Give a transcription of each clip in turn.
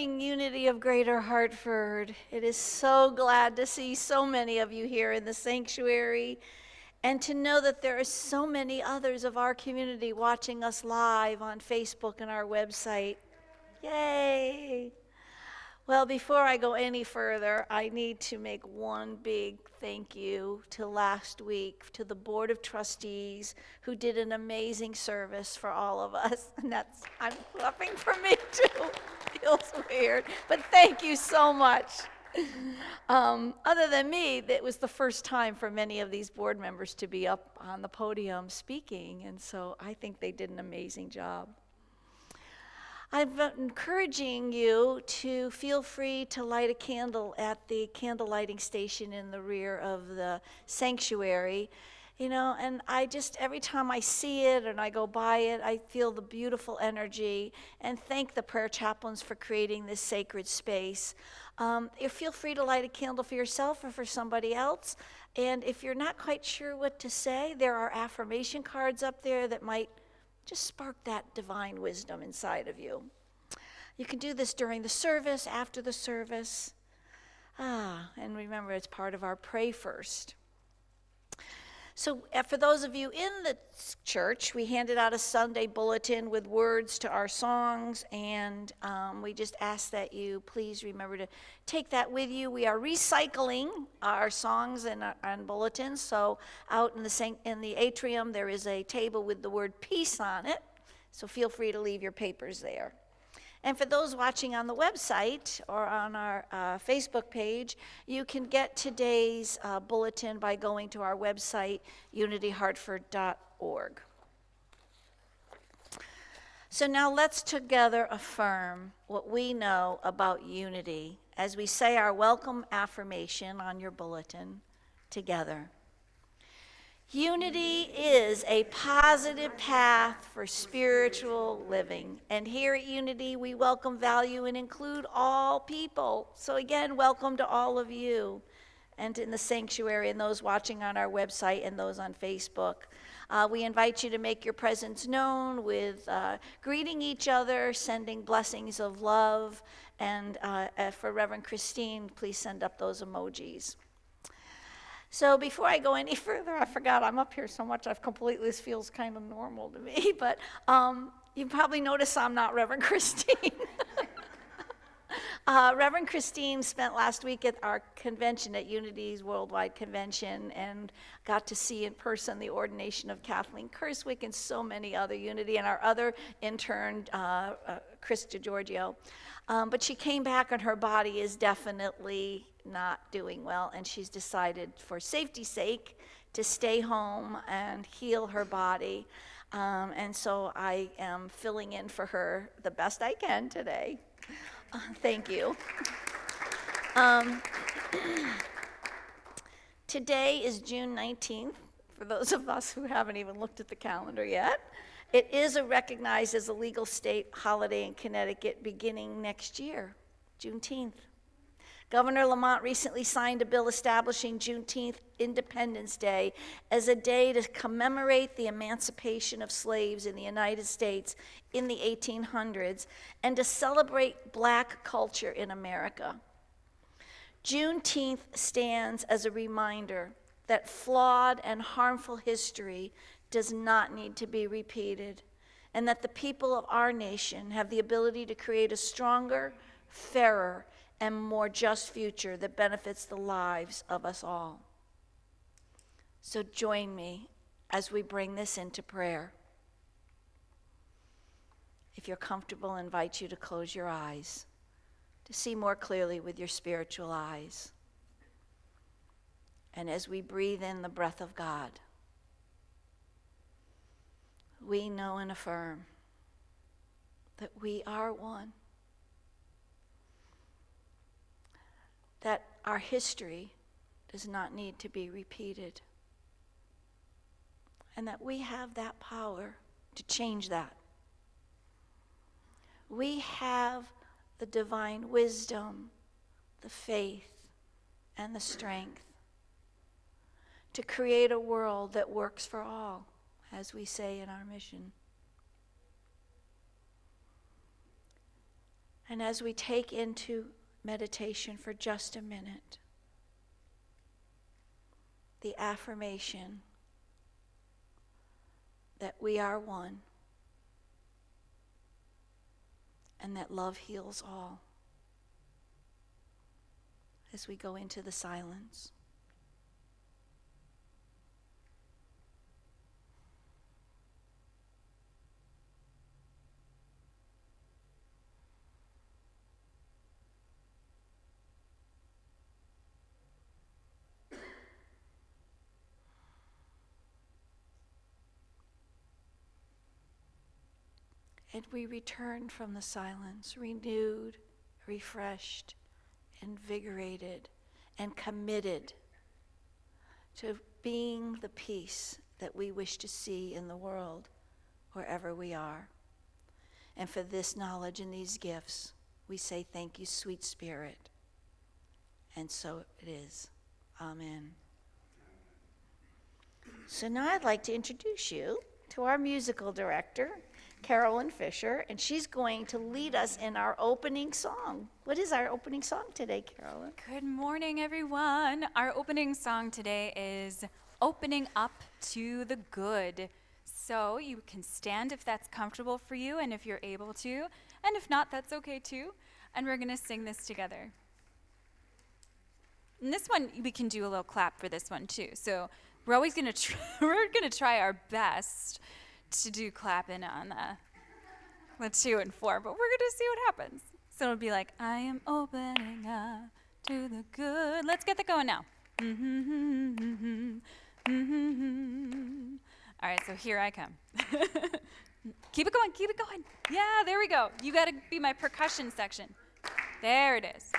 morning, Unity of Greater Hartford. It is so glad to see so many of you here in the sanctuary and to know that there are so many others of our community watching us live on Facebook and our website. Yay! Well, before I go any further, I need to make one big thank you to last week to the Board of Trustees who did an amazing service for all of us. And I'm clapping for me too. Feels weird, but thank you so much. Other than me, it was the first time for many of these board members to be up on the podium speaking, and so I think they did an amazing job. I'm encouraging you to feel free to light a candle at the candle lighting station in the rear of the sanctuary. You know, and every time I see it and I go by it, I feel the beautiful energy and thank the prayer chaplains for creating this sacred space. Feel free to light a candle for yourself or for somebody else. And if you're not quite sure what to say, there are affirmation cards up there that might just spark that divine wisdom inside of you. You can do this during the service, after the service. And remember, it's part of our Pray First. So for those of you in the church, we handed out a Sunday bulletin with words to our songs, and we just ask that you please remember to take that with you. We are recycling our songs and bulletins, so out in the atrium there is a table with the word peace on it, so feel free to leave your papers there. And for those watching on the website or on our Facebook page, you can get today's bulletin by going to our website, unityhartford.org. So now let's together affirm what we know about unity as we say our welcome affirmation on your bulletin together. Unity is a positive path for spiritual living. And here at Unity, we welcome, value, and include all people. So again, welcome to all of you and in the sanctuary and those watching on our website and those on Facebook. We invite you to make your presence known with greeting each other, sending blessings of love, and for Reverend Christine, please send up those emojis. So before I go any further, I forgot I'm up here so much, this feels kind of normal to me, but you probably notice I'm not Reverend Christine. Reverend Christine spent last week at our convention at Unity's Worldwide Convention and got to see in person the ordination of Kathleen Kerswick and so many other Unity and our other intern, Chris DiGiorgio. But she came back and her body is definitely not doing well, and she's decided for safety's sake to stay home and heal her body. And so I am filling in for her the best I can today. Thank you. Today is June 19th, for those of us who haven't even looked at the calendar yet. It is recognized as a legal state holiday in Connecticut beginning next year, Juneteenth. Governor Lamont recently signed a bill establishing Juneteenth Independence Day as a day to commemorate the emancipation of slaves in the United States in the 1800s and to celebrate Black culture in America. Juneteenth stands as a reminder that flawed and harmful history does not need to be repeated, and that the people of our nation have the ability to create a stronger, fairer, and more just future that benefits the lives of us all. So join me as we bring this into prayer. If you're comfortable, I invite you to close your eyes to see more clearly with your spiritual eyes. And as we breathe in the breath of God, we know and affirm that we are one, that our history does not need to be repeated, and that we have that power to change that. We have the divine wisdom, the faith, and the strength to create a world that works for all, as we say in our mission. And as we take into meditation for just a minute, the affirmation that we are one and that love heals all, as we go into the silence. And we return from the silence, renewed, refreshed, invigorated, and committed to being the peace that we wish to see in the world, wherever we are. And for this knowledge and these gifts, we say thank you, sweet Spirit. And so it is. Amen. So now I'd like to introduce you to our musical director, Carolyn Fisher, and she's going to lead us in our opening song. What is our opening song today, Carolyn? Good morning, everyone. Our opening song today is Opening Up to the Good. So you can stand if that's comfortable for you and if you're able to, and if not, that's okay too. And we're going to sing this together. And this one, we can do a little clap for this one too. So we're always going to we're going to try our best to do clapping on the 2 and 4, but we're going to see what happens. So it'll be like, I am opening up to the good. Let's get that going now. All right, so here I come. Keep it going, keep it going. Yeah, there we go. You got to be my percussion section. There it is.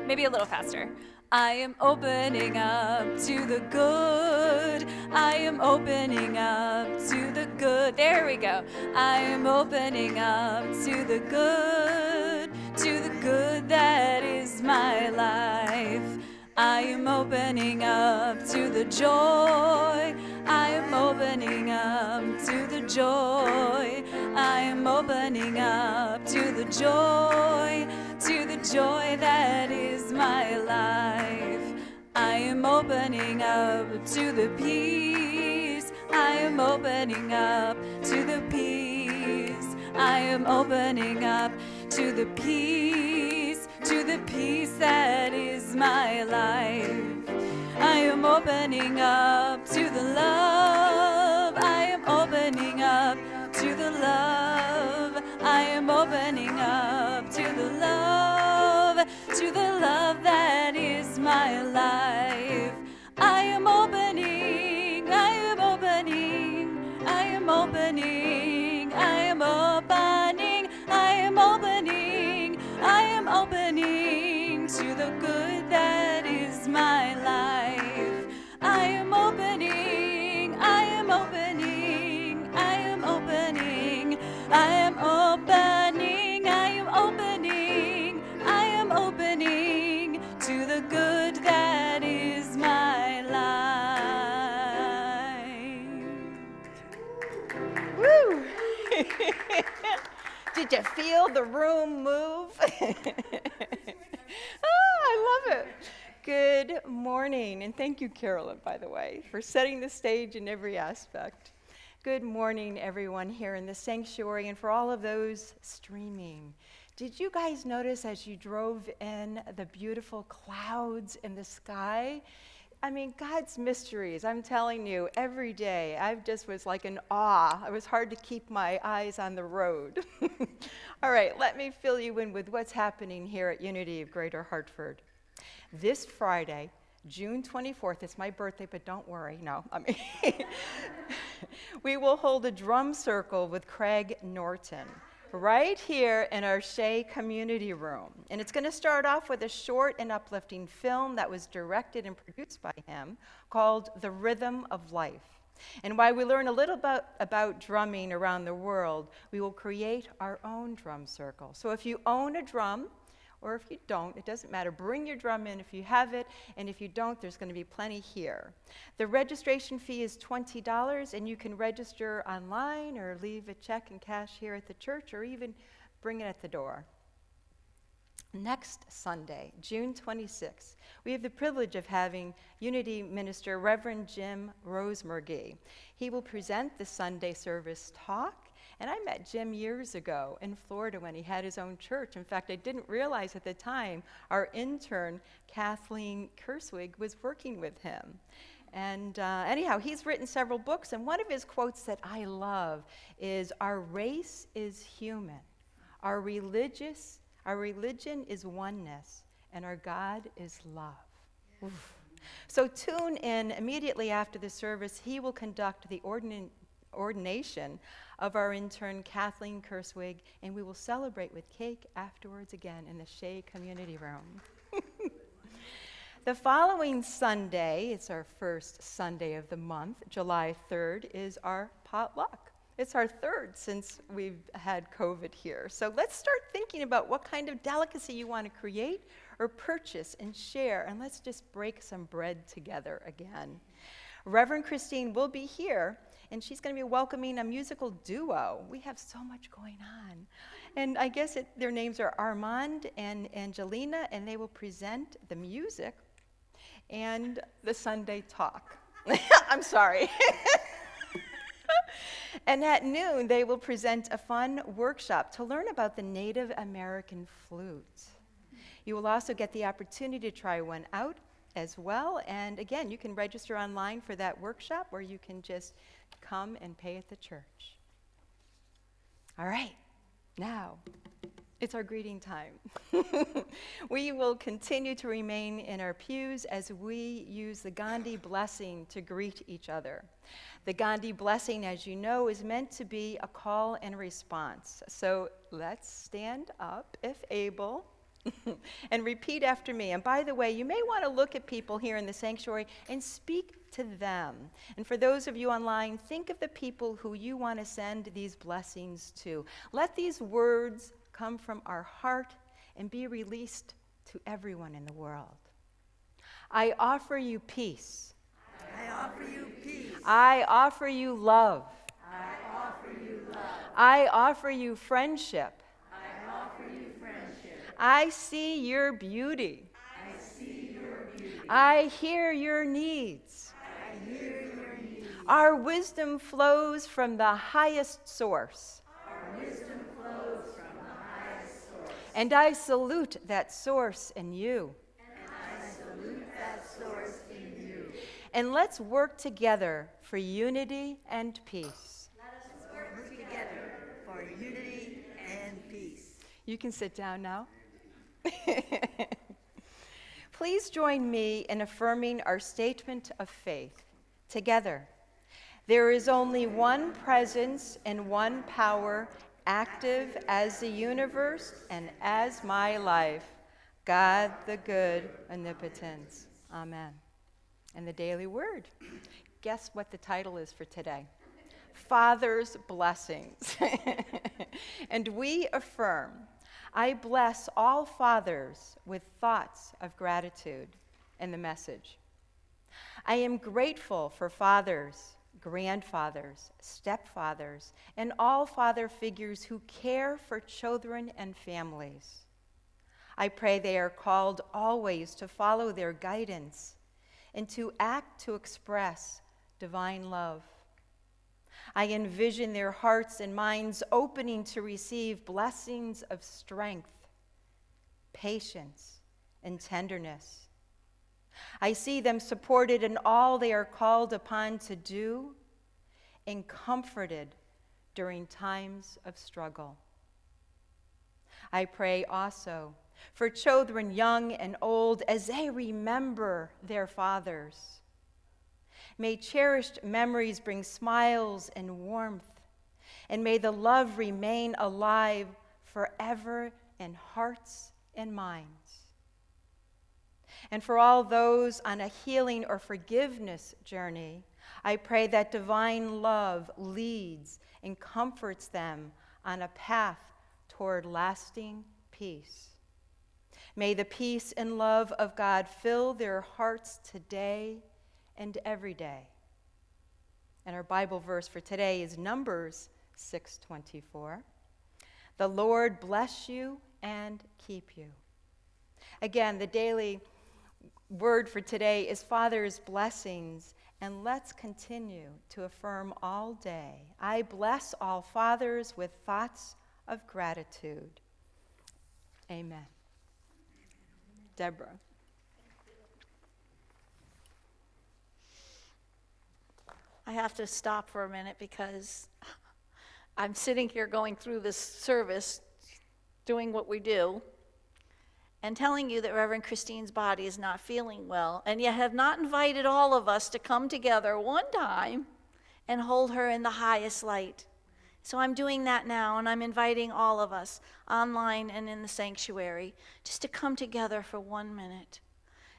Maybe a little faster. I am opening up to the good. I am opening up to the good. There we go. I am opening up to the good that is my life. I am opening up to the joy. I am opening up to the joy. I am opening up to the joy that is my life. I am opening up to the peace. I am opening up to the peace. I am opening up to the peace that is my life. I am opening up to the love. I am opening up to the love. I am opening up to the love that is my life. I am opening, I am opening, I am opening, I am opening, I am opening, I am opening to the good that is my life. I am opening, I am opening, I am opening, I am opening, I am opening, I am opening to the good that is my life. Woo! Did you feel the room move? I love it. Good morning, and thank you, Carolyn, by the way, for setting the stage in every aspect. Good morning, everyone here in the sanctuary, and for all of those streaming. Did you guys notice as you drove in the beautiful clouds in the sky? I mean, God's mysteries, I'm telling you, every day, I just was like in awe. It was hard to keep my eyes on the road. All right, let me fill you in with what's happening here at Unity of Greater Hartford. This Friday, June 24th, it's my birthday, but don't worry, we will hold a drum circle with Craig Norton right here in our Shea Community Room. And it's going to start off with a short and uplifting film that was directed and produced by him called The Rhythm of Life. And while we learn a little about drumming around the world, we will create our own drum circle. So if you own a drum Or if you don't, it doesn't matter. Bring your drum in if you have it, and if you don't, there's going to be plenty here. The registration fee is $20, and you can register online or leave a check and cash here at the church, or even bring it at the door. Next Sunday, June 26th, we have the privilege of having Unity Minister Reverend Jim Rosemergy. He will present the Sunday service talk, and I met Jim years ago in Florida when he had his own church. In fact, I didn't realize at the time our intern, Kathleen Kerswig, was working with him. And anyhow, he's written several books, and one of his quotes that I love is, "Our race is human. Our religion is oneness, and our God is love." Oof. So tune in immediately after the service. He will conduct the ordination of our intern, Kathleen Kerswig, and we will celebrate with cake afterwards again in the Shea Community Room. The following Sunday, it's our first Sunday of the month, July 3rd, is our potluck. It's our third since we've had COVID here. So let's start thinking about what kind of delicacy you want to create or purchase and share, and let's just break some bread together again. Reverend Christine will be here, and she's going to be welcoming a musical duo. We have so much going on. And I guess their names are Armand and Angelina, and they will present the music and the Sunday talk. I'm sorry. And at noon, they will present a fun workshop to learn about the Native American flute. You will also get the opportunity to try one out as well. And again, you can register online for that workshop, or you can just come and pay at the church. All right, now it's our greeting time. We will continue to remain in our pews as we use the Gandhi blessing to greet each other. The Gandhi blessing, as you know, is meant to be a call and response. So let's stand up, if able, and repeat after me. And by the way, you may want to look at people here in the sanctuary and speak to them. And for those of you online, think of the people who you want to send these blessings to. Let these words come from our heart and be released to everyone in the world. I offer you peace. I offer you peace. I offer you love. I offer you love. I offer you friendship. I offer you friendship. I see your beauty. I see your beauty. I hear your needs. I hear your needs. Our wisdom flows from the highest source. Our wisdom flows from the highest source. And I salute that source in you. And I salute that source in you. And let's work together for unity and peace. Let us work together for unity and peace. You can sit down now. Please join me in affirming our statement of faith. Together, there is only one presence and one power, active as the universe and as my life, God the good omnipotent. Amen. And the daily word. Guess what the title is for today? Father's blessings. And we affirm, I bless all fathers with thoughts of gratitude. And the message. I am grateful for fathers, grandfathers, stepfathers, and all father figures who care for children and families. I pray they are called always to follow their guidance and to act to express divine love. I envision their hearts and minds opening to receive blessings of strength, patience, and tenderness. I see them supported in all they are called upon to do and comforted during times of struggle. I pray also for children young and old as they remember their fathers. May cherished memories bring smiles and warmth, and may the love remain alive forever in hearts and minds. And for all those on a healing or forgiveness journey, I pray that divine love leads and comforts them on a path toward lasting peace. May the peace and love of God fill their hearts today and every day. And our Bible verse for today is Numbers 6:24. The Lord bless you and keep you. Again, the daily word for today is Father's blessings, and let's continue to affirm all day. I bless all fathers with thoughts of gratitude. Amen. Deborah. I have to stop for a minute because I'm sitting here going through this service, doing what we do, and telling you that Reverend Christine's body is not feeling well, and yet have not invited all of us to come together one time and hold her in the highest light. So I'm doing that now, and I'm inviting all of us, online and in the sanctuary, just to come together for 1 minute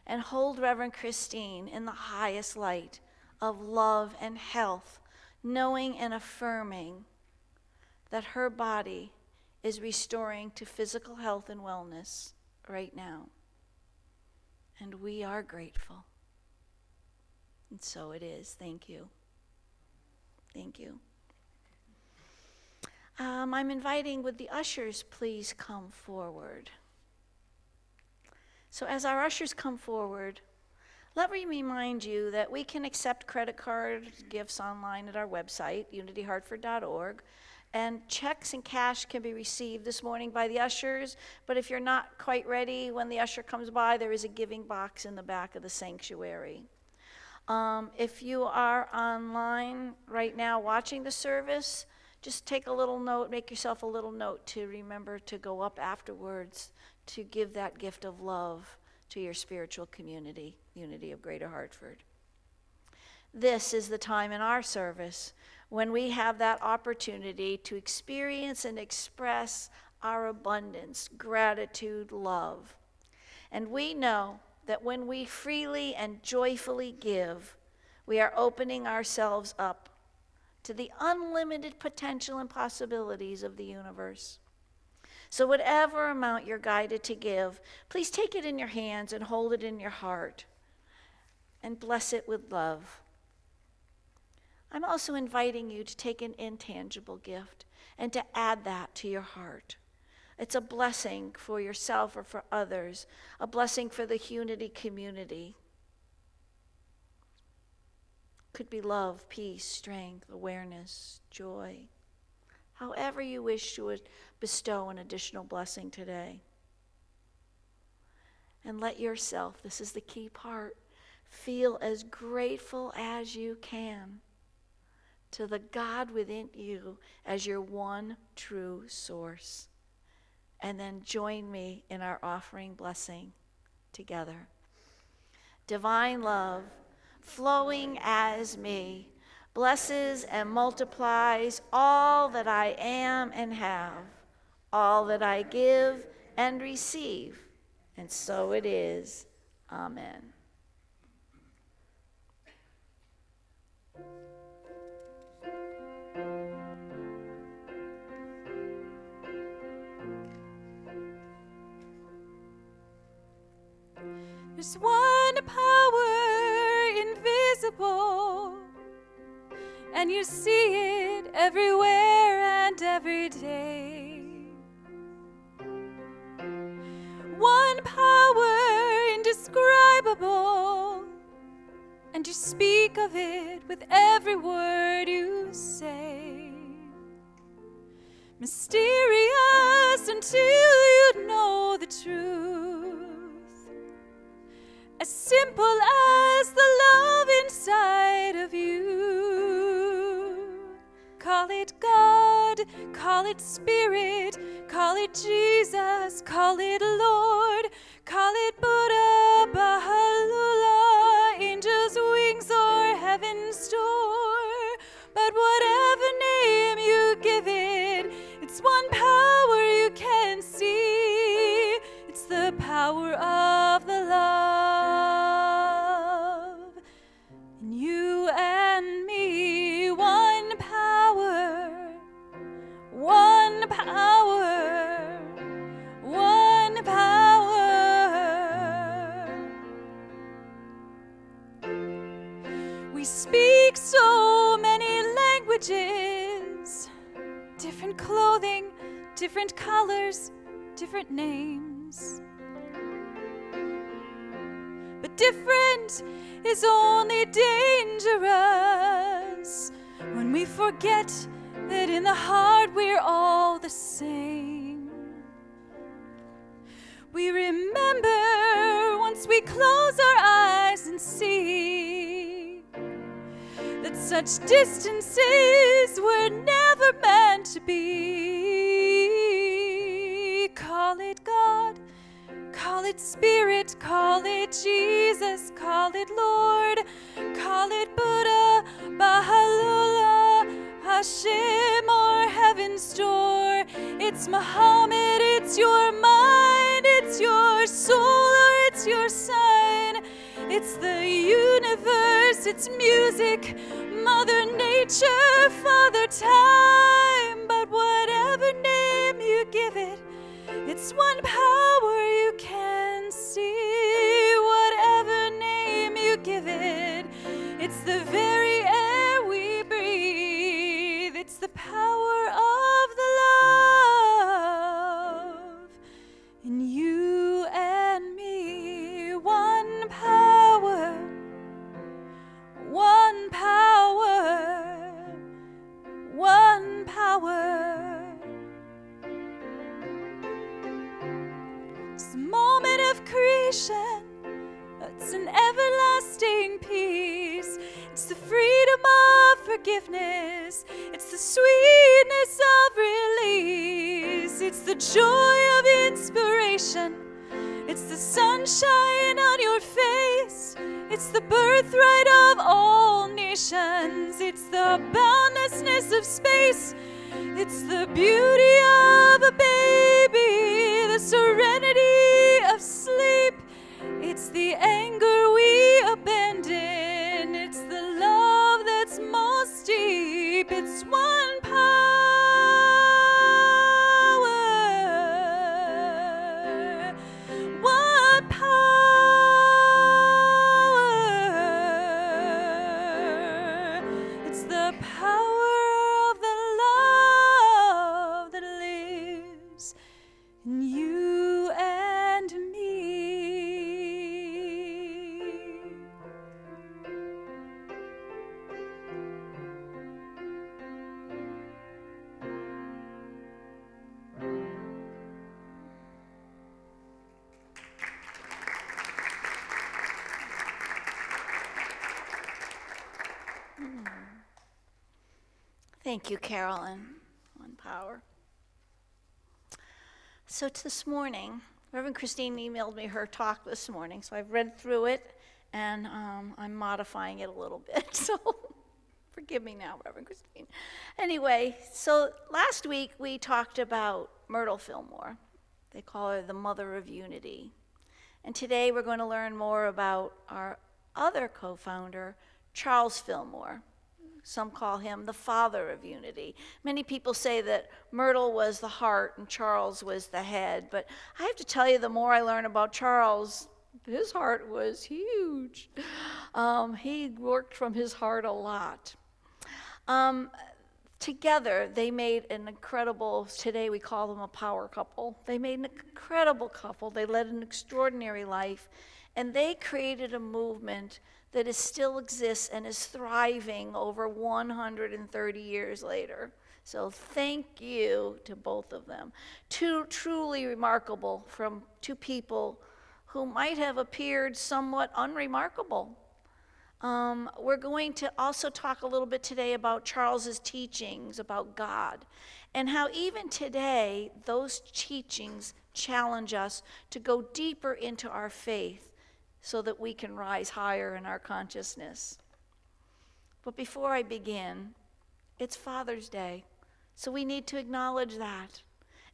and hold Reverend Christine in the highest light of love and health, knowing and affirming that her body is restoring to physical health and wellness right now. And we are grateful. And so it is. Thank you. Thank you. I'm inviting, would the ushers please come forward? So as our ushers come forward, let me remind you that we can accept credit card gifts online at our website, unityhartford.org, and checks and cash can be received this morning by the ushers, but if you're not quite ready, when the usher comes by, there is a giving box in the back of the sanctuary. If you are online right now watching the service, just take a little note, make yourself a little note to remember to go up afterwards to give that gift of love to your spiritual community, Unity of Greater Hartford. This is the time in our service when we have that opportunity to experience and express our abundance, gratitude, love. And we know that when we freely and joyfully give, we are opening ourselves up to the unlimited potential and possibilities of the universe. So whatever amount you're guided to give, please take it in your hands and hold it in your heart and bless it with love. I'm also inviting you to take an intangible gift and to add that to your heart. It's a blessing for yourself or for others, a blessing for the Unity community. Could be love, peace, strength, awareness, joy. However you wish to bestow an additional blessing today. And let yourself, this is the key part, feel as grateful as you can to the God within you as your one true source. And then join me in our offering blessing together. Divine love, flowing as me, blesses and multiplies all that I am and have, all that I give and receive. And so it is. Amen. There's one power invisible, and you see it everywhere and every day. One power indescribable, and you speak of it with every word you say. Mysterious until you know the truth. As simple as the love inside of you. Call it God, call it Spirit, call it Jesus, call it Lord, call it Buddha, Baha'u'llah, angels' wings or heaven's door. But whatever name you give it, it's one power you can see. It's the power of the love. And you and me, one power, one power, one power. We speak so many languages, different clothing, different colors, different names. But different is only dangerous when we forget that in the heart we're all the same. We remember once we close our eyes and see that such distances were never meant to be. Call it God, call it Spirit, call it Jesus, call it Lord, call it Buddha, Baha'u'llah, Hashem, or Heaven's Door. It's Muhammad, it's your mind, it's your soul, or it's your sign. It's the universe, it's music, Mother Nature, Father Time. But whatever name you give it, it's one power you can see. Whatever name you give it, it's the very air we breathe. It's the power of the love in you and me. One power, one power, one power. It's a moment of creation. It's an everlasting peace. It's the freedom of forgiveness. It's the sweetness of release. It's the joy of inspiration. It's the sunshine on your face. It's the birthright of all nations. It's the boundlessness of space. It's the beauty of a baby, the serenity of sleep. It's the anger we abandon. It's the love that's most deep. It's one power, one power. It's the power of the love that lives in you and me. Thank you, Carolyn. One power. So this morning, Reverend Christine emailed me her talk this morning, so I've read through it, and I'm modifying it a little bit, so forgive me now, Reverend Christine. Anyway, so last week we talked about Myrtle Fillmore. They call her the Mother of Unity. And today we're going to learn more about our other co-founder, Charles Fillmore. Some call him the Father of Unity. Many people say that Myrtle was the heart and Charles was the head. But I have to tell you, the more I learn about Charles, his heart was huge. He worked from his heart a lot. Together, they made an incredible, today we call them a power couple. They made an incredible couple. They led an extraordinary life. And they created a movement that still exists and is thriving over 130 years later. So thank you to both of them. Two truly remarkable from two people who might have appeared somewhat unremarkable. We're going to also talk a little bit today about Charles's teachings about God and how even today those teachings challenge us to go deeper into our faith so that we can rise higher in our consciousness. But before I begin, it's Father's Day, so we need to acknowledge that,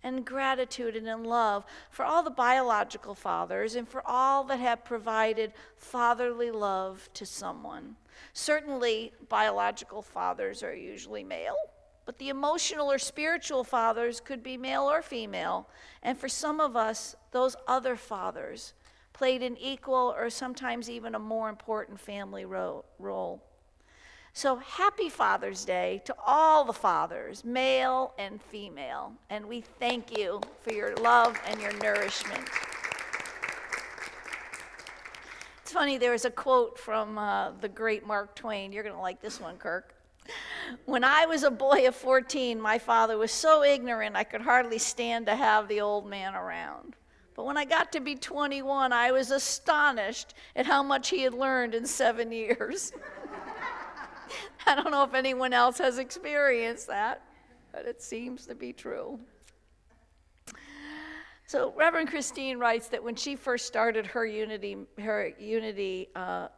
and gratitude and in love for all the biological fathers and for all that have provided fatherly love to someone. Certainly, biological fathers are usually male, but the emotional or spiritual fathers could be male or female, and for some of us, those other fathers played an equal or sometimes even a more important family role. So happy Father's Day to all the fathers, male and female, and we thank you for your love and your nourishment. It's funny, there was a quote from the great Mark Twain. You're going to like this one, Kirk. When I was a boy of 14, my father was so ignorant I could hardly stand to have the old man around. But when I got to be 21, I was astonished at how much he had learned in 7 years. I don't know if anyone else has experienced that, but it seems to be true. So Reverend Christine writes that when she first started her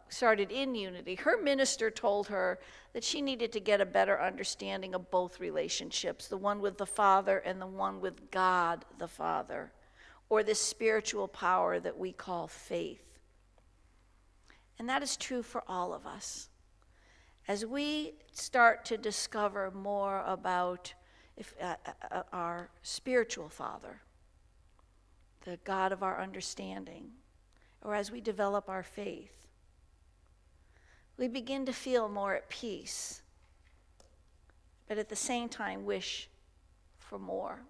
started in Unity, her minister told her that she needed to get a better understanding of both relationships, the one with the Father and the one with God the Father, or this spiritual power that we call faith. And that is true for all of us. As we start to discover more about our spiritual Father, the God of our understanding, or as we develop our faith, we begin to feel more at peace, but at the same time wish for more,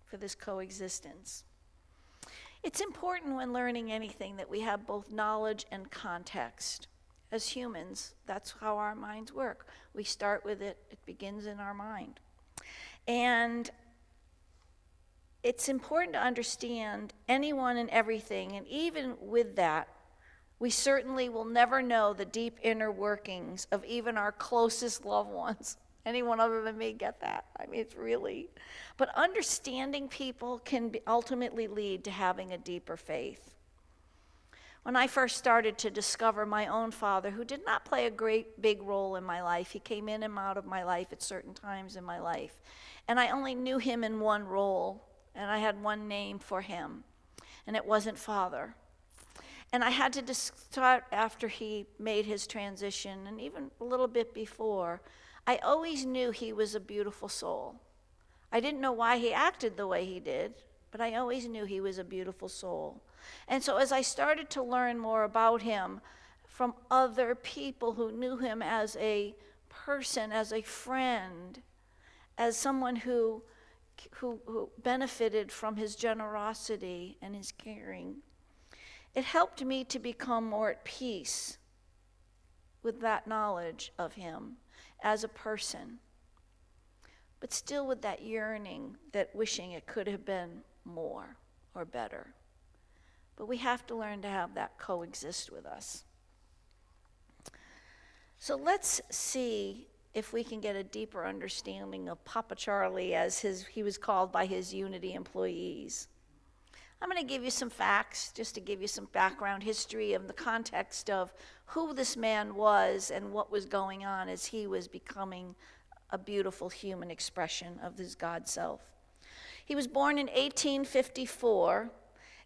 for this coexistence. It's important when learning anything that we have both knowledge and context. As humans, that's how our minds work. We start with it, it begins in our mind. And it's important to understand anyone and everything, and even with that, we certainly will never know the deep inner workings of even our closest loved ones. Anyone other than me get that? I mean, it's really, but understanding people can ultimately lead to having a deeper faith. When I first started to discover my own father, who did not play a great big role in my life, he came in and out of my life at certain times in my life, and I only knew him in one role, and I had one name for him, and it wasn't Father. And I had to start after he made his transition, and even a little bit before, I always knew he was a beautiful soul. I didn't know why he acted the way he did, but I always knew he was a beautiful soul. And so as I started to learn more about him from other people who knew him as a person, as a friend, as someone who benefited from his generosity and his caring, it helped me to become more at peace with that knowledge of him as a person, but still with that yearning, that wishing it could have been more or better. But we have to learn to have that coexist with us. So let's see if we can get a deeper understanding of Papa Charlie as he was called by his Unity employees. I'm going to give you some facts, just to give you some background history of the context of who this man was and what was going on as he was becoming a beautiful human expression of his God self. He was born in 1854,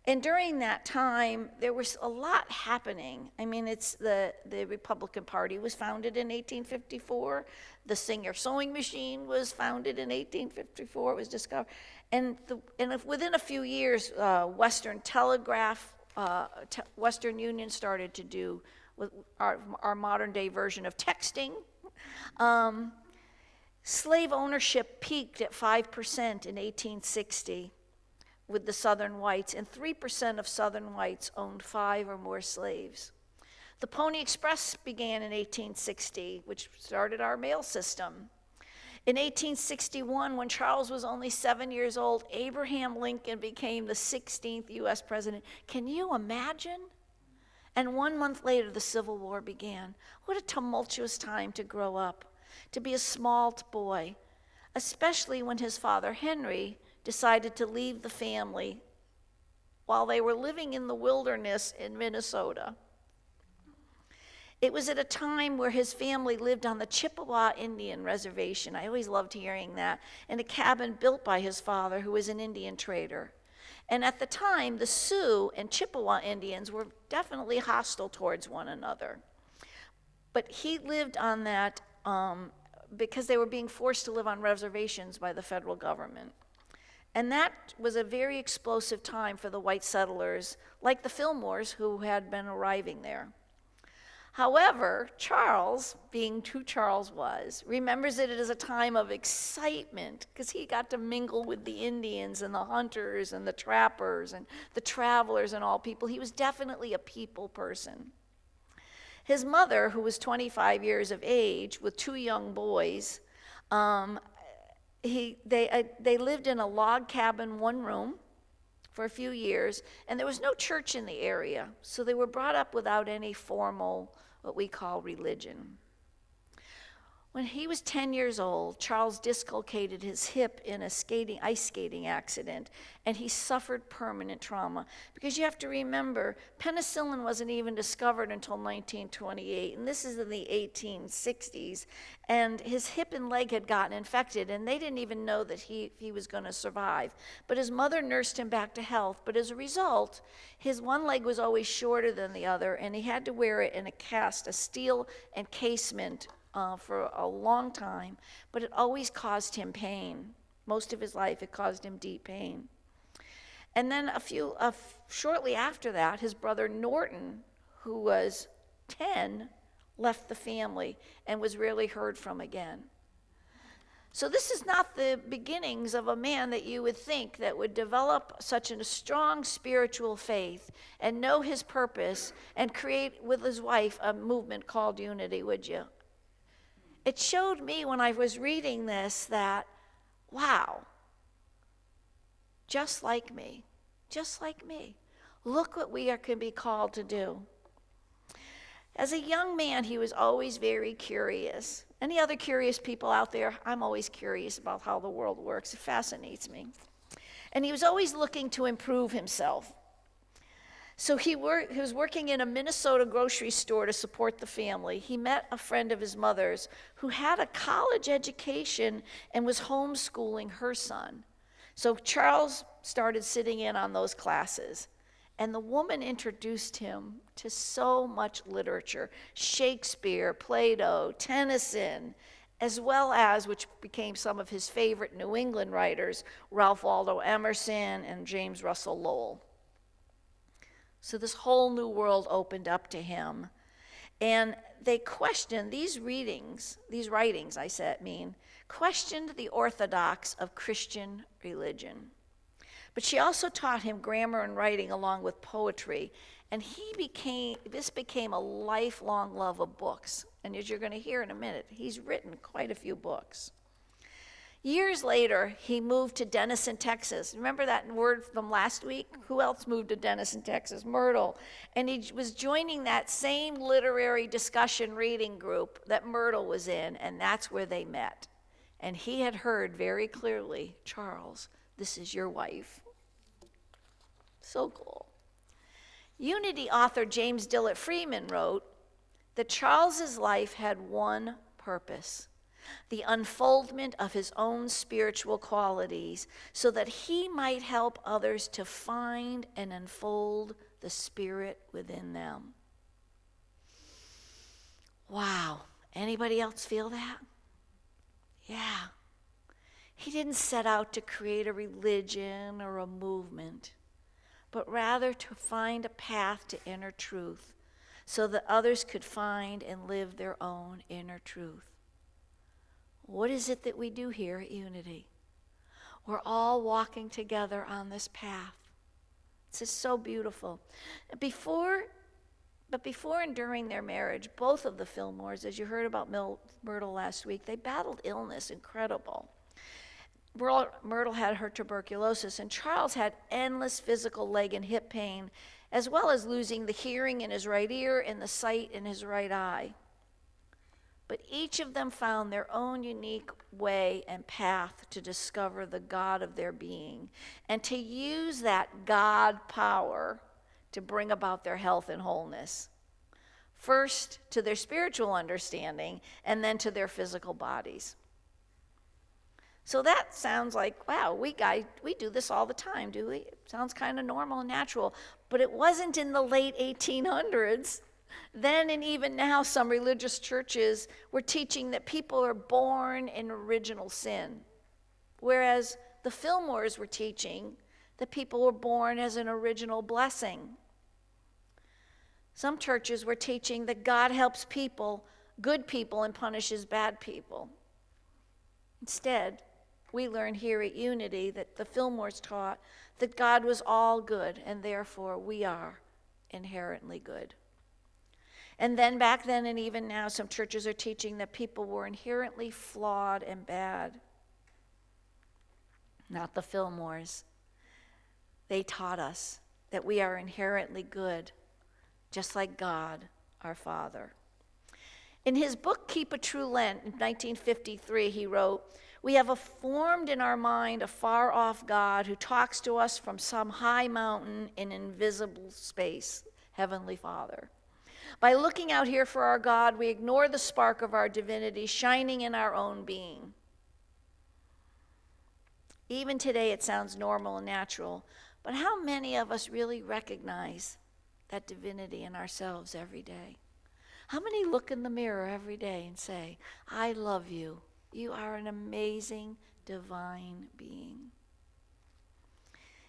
and during that time, there was a lot happening. I mean, it's the Republican Party was founded in 1854. The Singer sewing machine was founded in 1854. It was discovered. And within a few years, Western Telegraph, Western Union started to do our modern day version of texting. Slave ownership peaked at 5% in 1860 with the Southern whites, and 3% of Southern whites owned 5 or more slaves. The Pony Express began in 1860, which started our mail system. In 1861, when Charles was only 7 years old, Abraham Lincoln became the 16th U.S. president. Can you imagine? And 1 month later, the Civil War began. What a tumultuous time to grow up, to be a small boy, especially when his father, Henry, decided to leave the family while they were living in the wilderness in Minnesota. It was at a time where his family lived on the Chippewa Indian Reservation. I always loved hearing that, in a cabin built by his father, who was an Indian trader. And at the time, the Sioux and Chippewa Indians were definitely hostile towards one another. But he lived on that because they were being forced to live on reservations by the federal government. And that was a very explosive time for the white settlers, like the Fillmores, who had been arriving there. However, Charles, being who Charles was, remembers it as a time of excitement because he got to mingle with the Indians and the hunters and the trappers and the travelers and all people. He was definitely a people person. His mother, who was 25 years of age with two young boys, they lived in a log cabin, one room, for a few years, and there was no church in the area, so they were brought up without any formal, what we call religion. When he was 10 years old, Charles dislocated his hip in a ice skating accident, and he suffered permanent trauma. Because you have to remember, penicillin wasn't even discovered until 1928, and this is in the 1860s, and his hip and leg had gotten infected, and they didn't even know that he was going to survive. But his mother nursed him back to health, but as a result, his one leg was always shorter than the other, and he had to wear it in a cast, a steel encasement, for a long time, but it always caused him pain. Most of his life, it caused him deep pain. And then shortly after that, his brother Norton, who was 10, left the family and was rarely heard from again. So this is not the beginnings of a man that you would think that would develop such a strong spiritual faith and know his purpose and create with his wife a movement called Unity, would you? It showed me when I was reading this that, wow, just like me, look what we can be called to do. As a young man, he was always very curious. Any other curious people out there? I'm always curious about how the world works. It fascinates me. And he was always looking to improve himself. So he was working in a Minnesota grocery store to support the family. He met a friend of his mother's who had a college education and was homeschooling her son. So Charles started sitting in on those classes. And the woman introduced him to so much literature, Shakespeare, Plato, Tennyson, as well as, which became some of his favorite New England writers, Ralph Waldo Emerson and James Russell Lowell. So this whole new world opened up to him. And they questioned these writings, questioned the orthodox of Christian religion. But she also taught him grammar and writing along with poetry. And this became a lifelong love of books. And as you're going to hear in a minute, he's written quite a few books. Years later, he moved to Denison, Texas. Remember that word from last week? Who else moved to Denison, Texas? Myrtle. And he was joining that same literary discussion reading group that Myrtle was in, and that's where they met. And he had heard very clearly, Charles, this is your wife. So cool. Unity author James Dillett Freeman wrote that Charles's life had one purpose: the unfoldment of his own spiritual qualities, so that he might help others to find and unfold the Spirit within them. Wow. Anybody else feel that? Yeah. He didn't set out to create a religion or a movement, but rather to find a path to inner truth so that others could find and live their own inner truth. What is it that we do here at Unity? We're all walking together on this path. It's just so beautiful. Before and during their marriage, both of the Fillmores, as you heard about Myrtle last week, they battled illness, incredible. Myrtle had her tuberculosis, and Charles had endless physical leg and hip pain, as well as losing the hearing in his right ear and the sight in his right eye. But each of them found their own unique way and path to discover the God of their being and to use that God power to bring about their health and wholeness. First to their spiritual understanding and then to their physical bodies. So that sounds like, wow, we do this all the time, do we? It sounds kind of normal and natural. But it wasn't in the late 1800s. Then and even now, some religious churches were teaching that people are born in original sin, whereas the Fillmores were teaching that people were born as an original blessing. Some churches were teaching that God helps people, good people, and punishes bad people. Instead, we learn here at Unity that the Fillmores taught that God was all good, and therefore we are inherently good. And then back then and even now, some churches are teaching that people were inherently flawed and bad. Not the Fillmores. They taught us that we are inherently good, just like God, our Father. In his book, Keep a True Lent, in 1953, he wrote, "We have formed in our mind a far-off God who talks to us from some high mountain in invisible space, Heavenly Father. By looking out here for our God, we ignore the spark of our divinity shining in our own being." Even today, it sounds normal and natural, but how many of us really recognize that divinity in ourselves every day? How many look in the mirror every day and say, "I love you. You are an amazing, divine being"?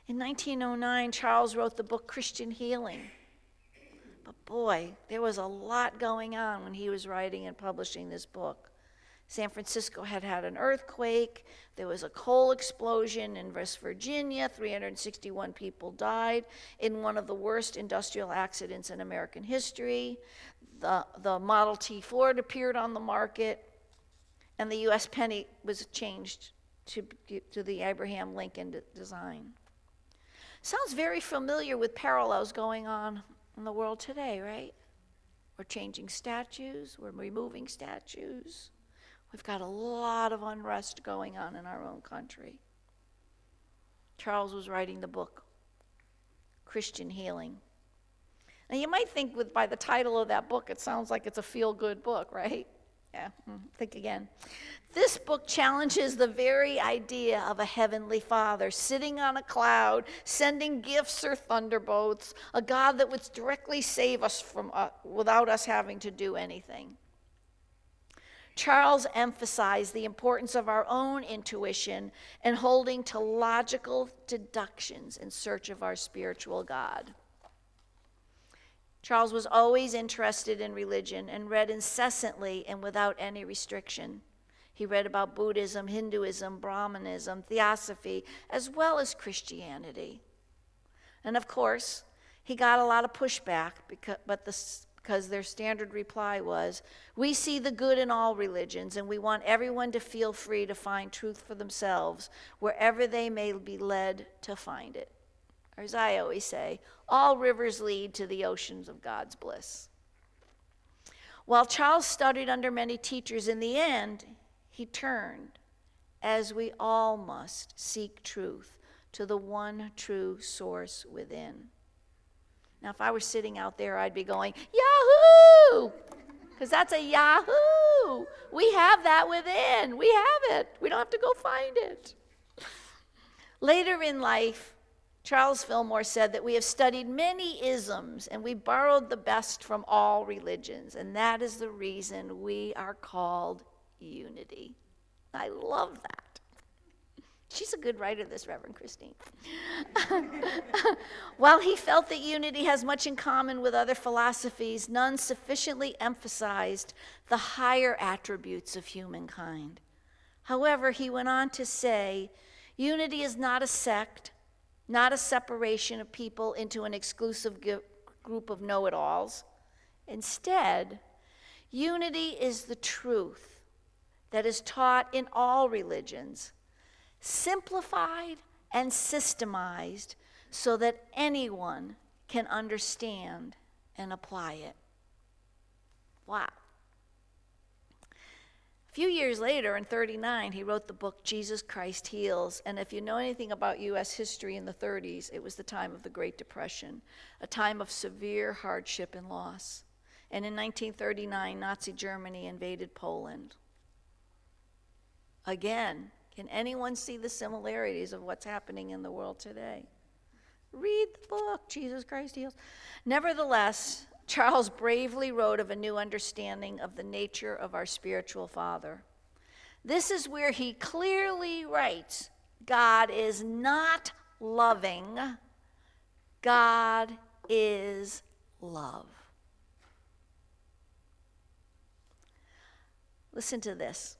In 1909, Charles wrote the book Christian Healing. But boy, there was a lot going on when he was writing and publishing this book. San Francisco had had an earthquake. There was a coal explosion in West Virginia. 361 people died in one of the worst industrial accidents in American history. The Model T Ford appeared on the market, and the U.S. penny was changed to the Abraham Lincoln design. Sounds very familiar with parallels going on in the world today, right? We're changing statues. We're removing statues. We've got a lot of unrest going on in our own country. Charles was writing the book, Christian Healing. Now you might think by the title of that book, it sounds like it's a feel-good book, right? Yeah, think again. This book challenges the very idea of a heavenly Father sitting on a cloud, sending gifts or thunderbolts, a God that would directly save us from without us having to do anything. Charles emphasized the importance of our own intuition and holding to logical deductions in search of our spiritual God. Charles was always interested in religion and read incessantly and without any restriction. He read about Buddhism, Hinduism, Brahmanism, Theosophy, as well as Christianity. And of course, he got a lot of pushback because their standard reply was, "We see the good in all religions, and we want everyone to feel free to find truth for themselves, wherever they may be led to find it." Or as I always say, all rivers lead to the oceans of God's bliss. While Charles studied under many teachers, in the end, he turned, as we all must, seek truth to the one true source within. Now, if I were sitting out there, I'd be going, "Yahoo!" Because that's a Yahoo! We have that within. We have it. We don't have to go find it. Later in life, Charles Fillmore said that we have studied many isms and we borrowed the best from all religions, and that is the reason we are called Unity. I love that. She's a good writer, this Reverend Christine. While he felt that unity has much in common with other philosophies, none sufficiently emphasized the higher attributes of humankind. However, he went on to say, unity is not a sect, not a separation of people into an exclusive group of know-it-alls. Instead, unity is the truth that is taught in all religions, simplified and systemized so that anyone can understand and apply it. Wow. A few years later, in 1939, he wrote the book Jesus Christ Heals. And if you know anything about U.S. history in the 1930s, it was the time of the Great Depression, a time of severe hardship and loss. And in 1939, Nazi Germany invaded Poland. Again, can anyone see the similarities of what's happening in the world today? Read the book, Jesus Christ Heals. Nevertheless, Charles bravely wrote of a new understanding of the nature of our spiritual Father. This is where he clearly writes, God is not loving, God is love. Listen to this.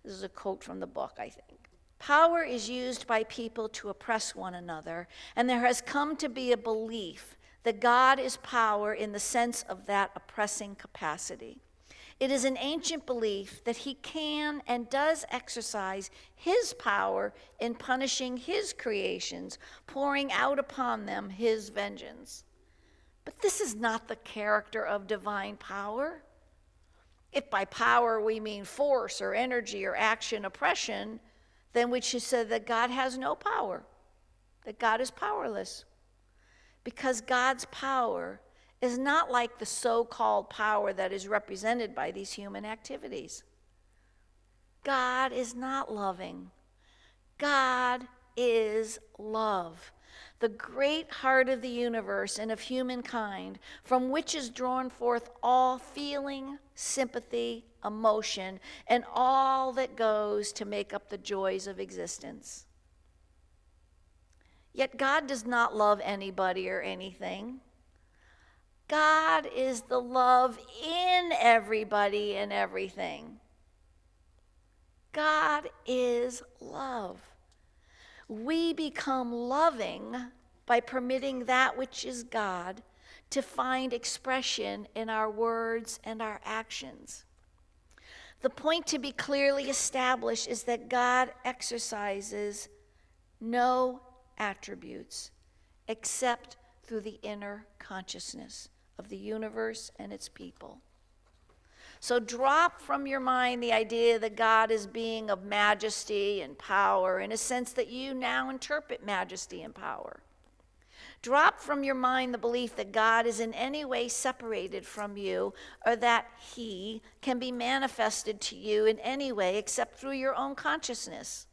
This is a quote from the book, I think. Power is used by people to oppress one another, and there has come to be a belief that God is power in the sense of that oppressing capacity. It is an ancient belief that he can and does exercise his power in punishing his creations, pouring out upon them his vengeance. But this is not the character of divine power. If by power we mean force or energy or action, oppression, then we should say that God has no power, that God is powerless. Because God's power is not like the so-called power that is represented by these human activities. God is not loving. God is love, the great heart of the universe and of humankind, from which is drawn forth all feeling, sympathy, emotion, and all that goes to make up the joys of existence. Yet God does not love anybody or anything. God is the love in everybody and everything. God is love. We become loving by permitting that which is God to find expression in our words and our actions. The point to be clearly established is that God exercises no attributes except through the inner consciousness of the universe and its people. So drop from your mind the idea that God is being of majesty and power in a sense that you now interpret majesty and power. Drop from your mind the belief that God is in any way separated from you or that he can be manifested to you in any way except through your own consciousness.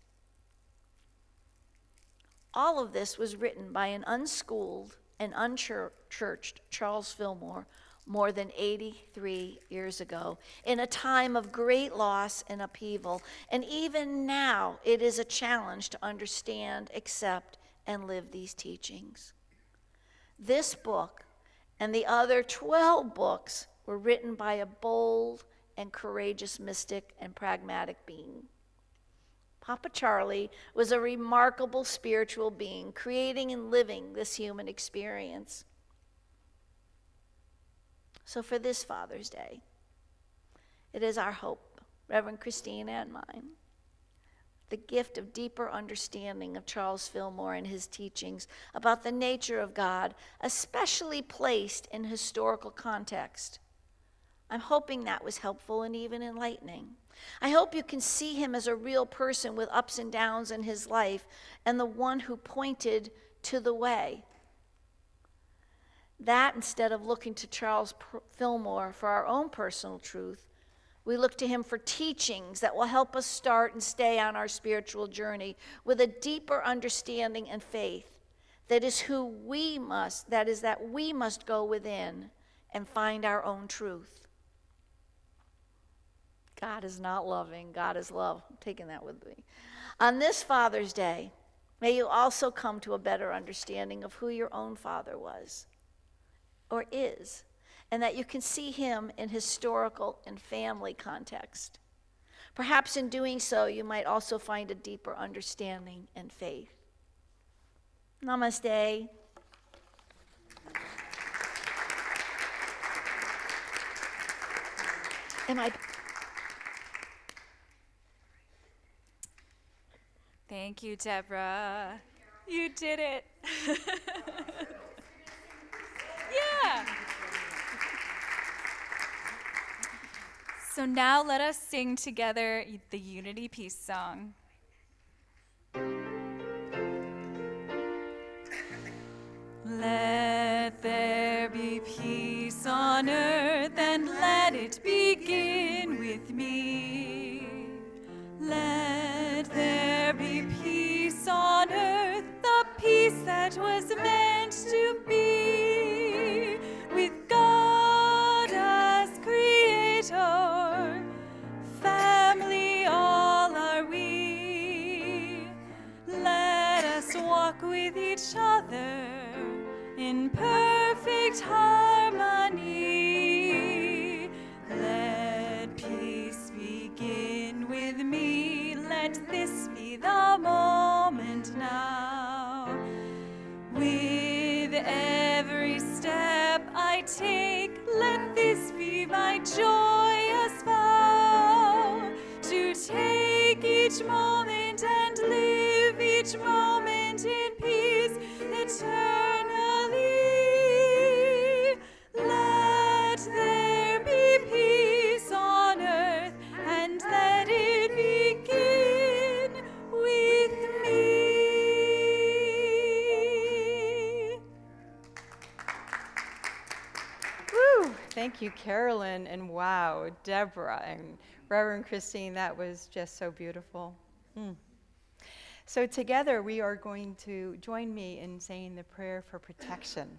All of this was written by an unschooled and unchurched Charles Fillmore more than 83 years ago, in a time of great loss and upheaval. And even now, it is a challenge to understand, accept, and live these teachings. This book and the other 12 books were written by a bold and courageous mystic and pragmatic being. Papa Charlie was a remarkable spiritual being, creating and living this human experience. So for this Father's Day, it is our hope, Reverend Christina and mine, the gift of deeper understanding of Charles Fillmore and his teachings about the nature of God, especially placed in historical context. I'm hoping that was helpful and even enlightening. I hope you can see him as a real person with ups and downs in his life and the one who pointed to the way. That instead of looking to Charles Fillmore for our own personal truth, we look to him for teachings that will help us start and stay on our spiritual journey with a deeper understanding and faith. That we must go within and find our own truth. God is not loving, God is love. I'm taking that with me. On this Father's Day, may you also come to a better understanding of who your own father was or is, and that you can see him in historical and family context. Perhaps in doing so, you might also find a deeper understanding and faith. Namaste. Thank you, Deborah. You did it. Yeah. So now let us sing together the Unity Peace song. Let there be peace on earth, and let it begin with me. Let there be peace on earth, the peace that was meant to be, with God as creator, family all are we. Let us walk with each other in perfect harmony. Let peace be joyous vow to take each moment and live each moment in peace eternally. Let there be peace on earth, and let it begin with me. Woo! Thank you, Carolyn, and wow, Deborah and Reverend Christine, that was just so beautiful. So together we are going to join me in saying the prayer for protection.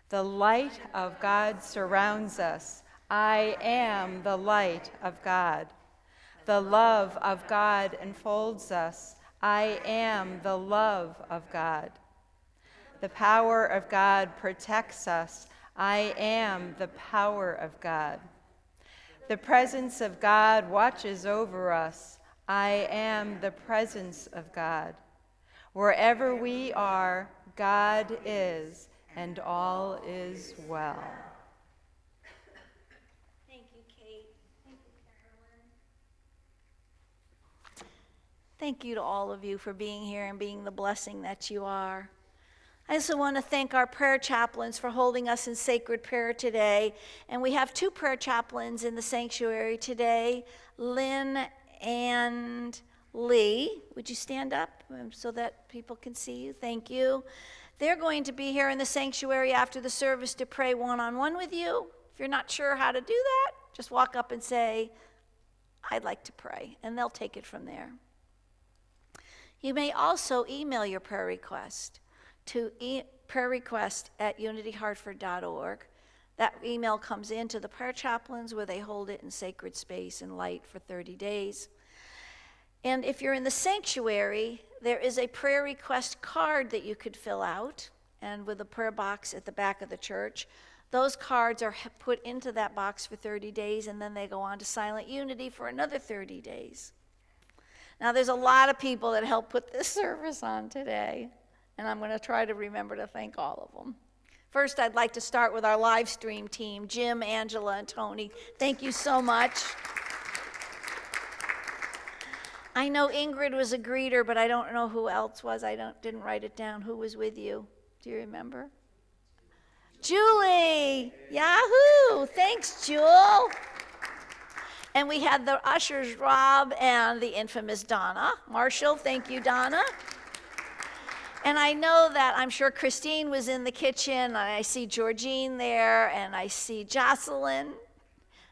The light of God surrounds us. I am the light of God. The love of God enfolds us. I am the love of God. The power of God protects us. I am the power of God. The presence of God watches over us. I am the presence of God. Wherever we are, God is, and all is well. Thank you, Kate. Thank you, Carolyn. Thank you to all of you for being here and being the blessing that you are. I also want to thank our prayer chaplains for holding us in sacred prayer today. And we have 2 prayer chaplains in the sanctuary today, Lynn and Lee. Would you stand up so that people can see you? Thank you. They're going to be here in the sanctuary after the service to pray one-on-one with you. If you're not sure how to do that, just walk up and say, I'd like to pray, and they'll take it from there. You may also email your prayer request to prayerrequest@unityhartford.org. That email comes into the prayer chaplains where they hold it in sacred space and light for 30 days. And if you're in the sanctuary, there is a prayer request card that you could fill out, and with a prayer box at the back of the church. Those cards are put into that box for 30 days, and then they go on to Silent Unity for another 30 days. Now, there's a lot of people that helped put this service on today, and I'm going to try to remember to thank all of them. First, I'd like to start with our live stream team, Jim, Angela, and Tony. Thank you so much. I know Ingrid was a greeter, but I don't know who else was. Didn't write it down. Who was with you? Do you remember? Julie! Yahoo! Thanks, Jewel. And we had the ushers, Rob, and the infamous Donna. Marshall, thank you, Donna. And I know that I'm sure Christine was in the kitchen, and I see Georgine there, and I see Jocelyn.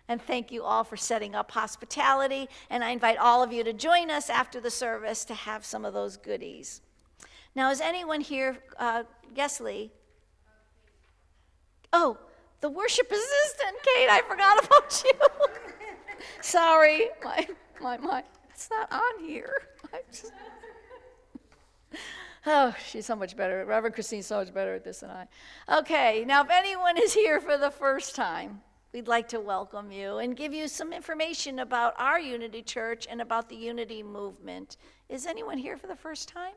And thank you all for setting up hospitality. And I invite all of you to join us after the service to have some of those goodies. Now, is anyone here, Lee? Oh, the worship assistant, Kate, I forgot about you. Sorry, my, it's not on here. Oh, she's so much better. Reverend Christine's so much better at this than I. Okay, now if anyone is here for the first time, we'd like to welcome you and give you some information about our Unity Church and about the Unity movement. Is anyone here for the first time?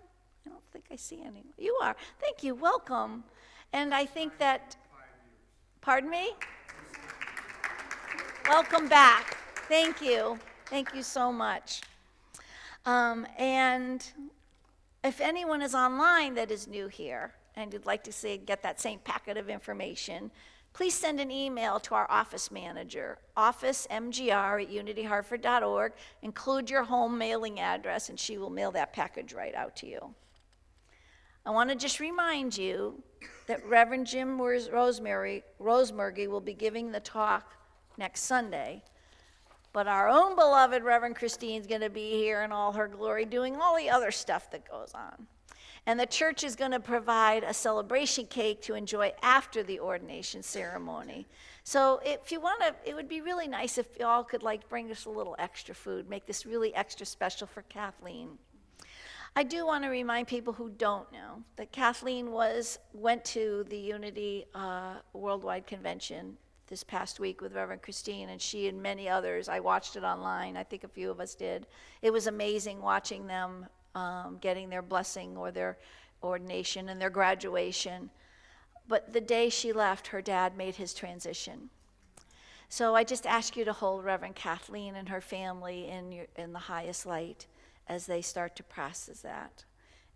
I don't think I see anyone. You are. Thank you. Welcome. And I think that, pardon me? Welcome back. Thank you. Thank you so much. And if anyone is online that is new here and you'd like to get that same packet of information, please send an email to our office manager, officemgr@unityhartford.org. Include your home mailing address, and she will mail that package right out to you. I want to just remind you that Reverend Jim Rosemurgy will be giving the talk next Sunday. But our own beloved Reverend Christine's going to be here in all her glory doing all the other stuff that goes on. And the church is going to provide a celebration cake to enjoy after the ordination ceremony. So if you want to, it would be really nice if you all could bring us a little extra food, make this really extra special for Kathleen. I do want to remind people who don't know that Kathleen went to the Unity Worldwide Convention this past week with Reverend Christine, and she and many others. I watched it online. I think a few of us did. It was amazing watching them getting their blessing or their ordination and their graduation. But the day she left, her dad made his transition. So I just ask you to hold Reverend Kathleen and her family in the highest light as they start to process that.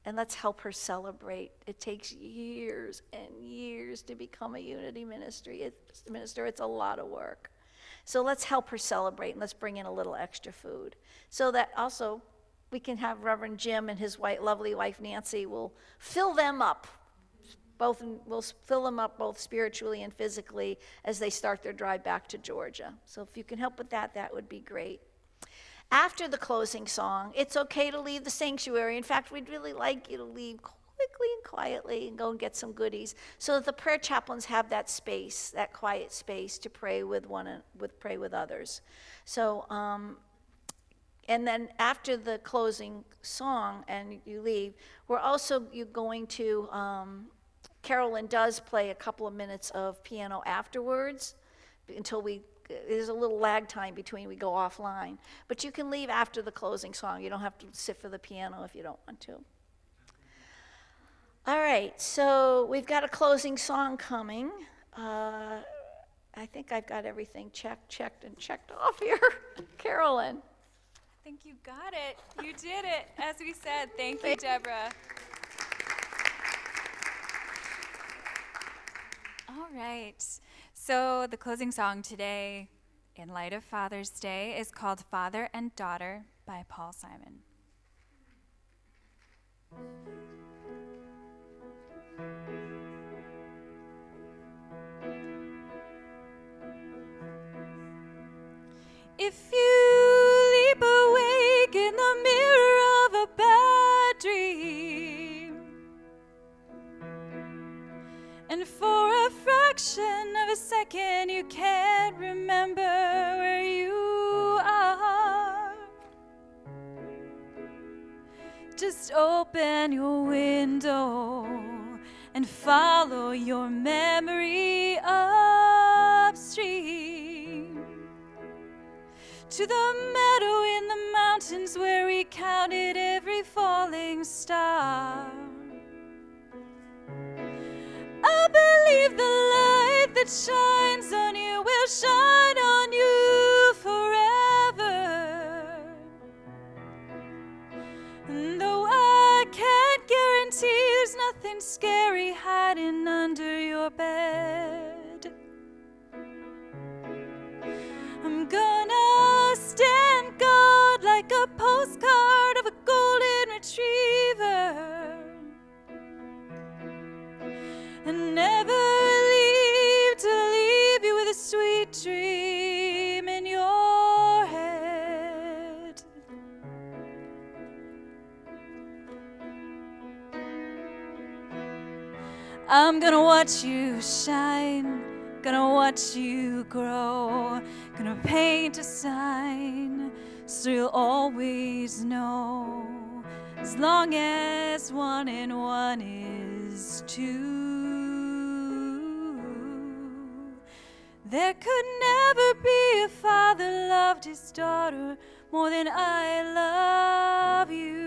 And let's help her celebrate. It takes years and years to become a unity minister. It's a lot of work. So let's help her celebrate, and let's bring in a little extra food. So that also we can have Reverend Jim and his lovely wife Nancy will fill them up. We'll fill them up both spiritually and physically as they start their drive back to Georgia. So if you can help with that, that would be great. After the closing song, it's okay to leave the sanctuary. In fact, we'd really like you to leave quickly and quietly and go and get some goodies so that the prayer chaplains have that space, that quiet space to pray with others. So, and then after the closing song and you leave, you're going to, Carolyn does play a couple of minutes of piano afterwards until there's a little lag time between we go offline. But you can leave after the closing song. You don't have to sit for the piano if you don't want to. All right, so we've got a closing song coming. I think I've got everything checked off here. Carolyn. I think you got it. You did it, as we said. Thank you, Deborah. All right. So the closing song today, in light of Father's Day, is called Father and Daughter by Paul Simon. If you leap awake in the mirror of a bad dream, and for a fraction of a second you can't remember where you are, just open your window and follow your memory upstream to the meadow in the mountains where we counted every falling star. I believe the light that shines on you will shine on you forever. And though I can't guarantee there's nothing scary hiding under your bed, I'm gonna stand guard like a postcard of a golden retriever, and never leave to leave you with a sweet dream in your head. I'm gonna watch you shine, gonna watch you grow, gonna paint a sign so you'll always know, as long as 1 and 1 is 2. There could never be a father loved his daughter more than I love you.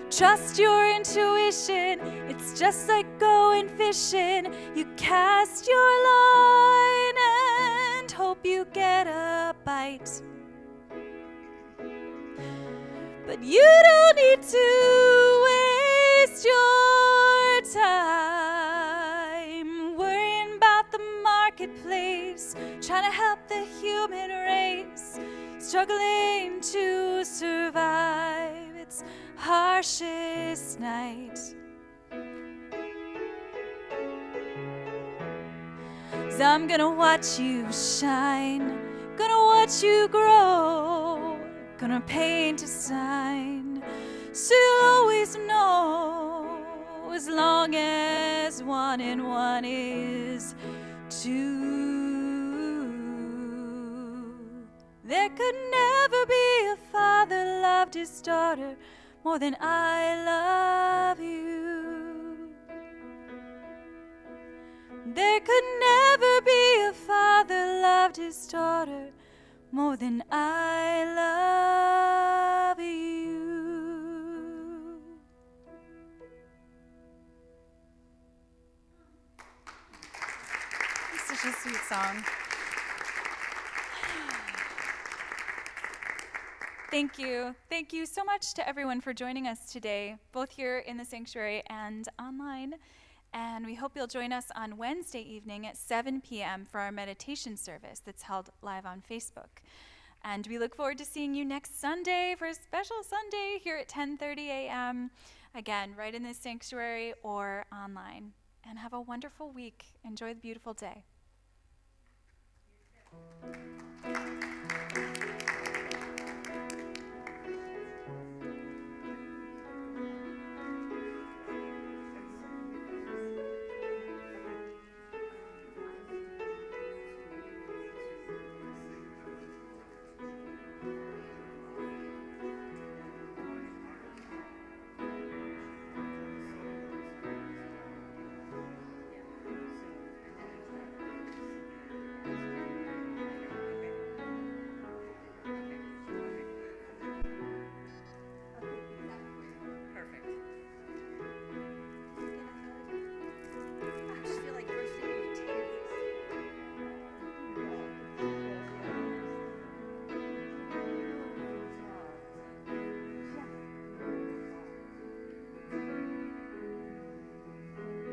Trust your intuition, it's just like going fishing. You cast your line and hope you get a bite. But you don't need to waste your time worrying about the marketplace, trying to help the human race, struggling to survive its harshest night. 'Cause I'm gonna watch you shine, gonna watch you grow, gonna paint a sign so you'll always know, as long as 1 and 1 is 2. There could never be a father loved his daughter more than I love you. There could never be a father loved his daughter more than I love you. a sweet song. Thank you. Thank you so much to everyone for joining us today, both here in the sanctuary and online. And we hope you'll join us on Wednesday evening at 7 p.m. for our meditation service that's held live on Facebook. And we look forward to seeing you next Sunday for a special Sunday here at 10:30 a.m. Again, right in the sanctuary or online. And have a wonderful week. Enjoy the beautiful day.